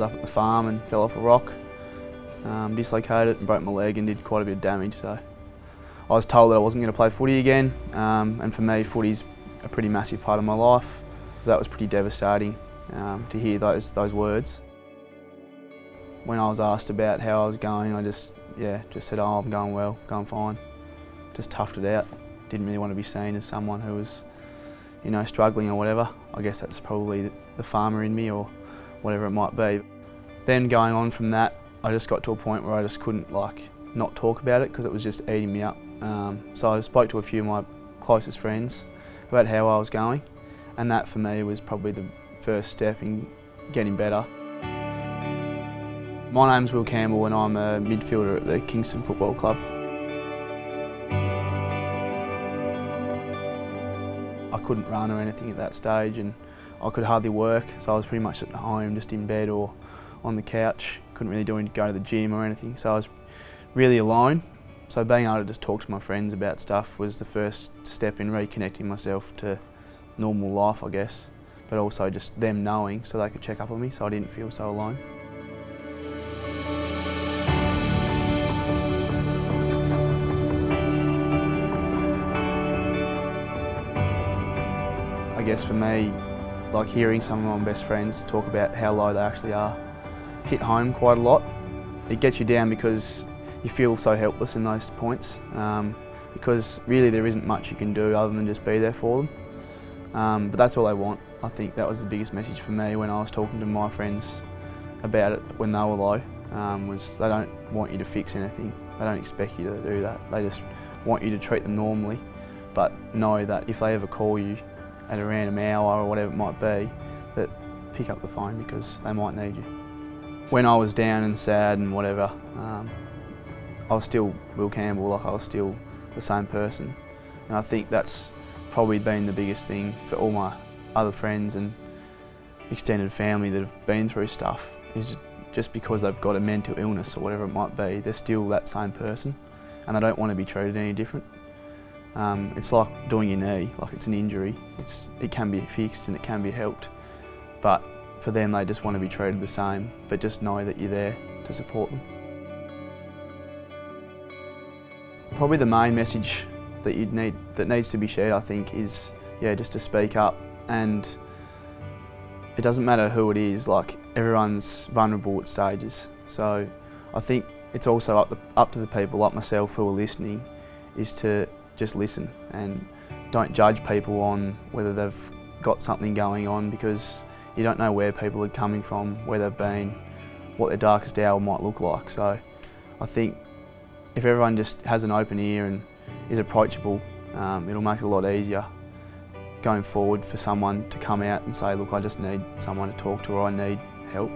was up at the farm and fell off a rock, dislocated it and broke my leg and did quite a bit of damage. So I was told that I wasn't going to play footy again, and for me footy's a pretty massive part of my life. That was pretty devastating to hear those words. When I was asked about how I was going, I just said, oh, I'm going well, going fine. Just toughed it out. Didn't really want to be seen as someone who was, struggling or whatever. I guess that's probably the farmer in me or whatever it might be. Then going on from that, I just got to a point where I just couldn't not talk about it because it was just eating me up. So I spoke to a few of my closest friends about how I was going, and that for me was probably the first step in getting better. My name's Will Campbell and I'm a midfielder at the Kingston Football Club. I couldn't run or anything at that stage and I could hardly work, so I was pretty much at home, just in bed or on the couch. Couldn't really go to the gym or anything, so I was really alone. So being able to just talk to my friends about stuff was the first step in reconnecting myself to normal life, I guess, but also just them knowing so they could check up on me so I didn't feel so alone. I guess for me, hearing some of my best friends talk about how low they actually are hit home quite a lot. It gets you down because you feel so helpless in those points, because really there isn't much you can do other than just be there for them. But that's all they want. I think that was the biggest message for me when I was talking to my friends about it when they were low, was they don't want you to fix anything. They don't expect you to do that. They just want you to treat them normally, but know that if they ever call you at a random hour or whatever it might be, that pick up the phone because they might need you. When I was down and sad and whatever, I was still Will Campbell, I was still the same person. And I think that's probably been the biggest thing for all my other friends and extended family that have been through stuff, is just because they've got a mental illness or whatever it might be, they're still that same person and they don't want to be treated any different. It's like doing your knee, it's an injury. It can be fixed and it can be helped, but for them they just want to be treated the same, but just know that you're there to support them. Probably the main message that needs to be shared, I think, is just to speak up, and it doesn't matter who it is. Everyone's vulnerable at stages, so I think it's also up to the people like myself who are listening, is to just listen and don't judge people on whether they've got something going on, because you don't know where people are coming from, where they've been, what their darkest hour might look like. So I think if everyone just has an open ear and is approachable, it'll make it a lot easier going forward for someone to come out and say, look, I just need someone to talk to, or I need help.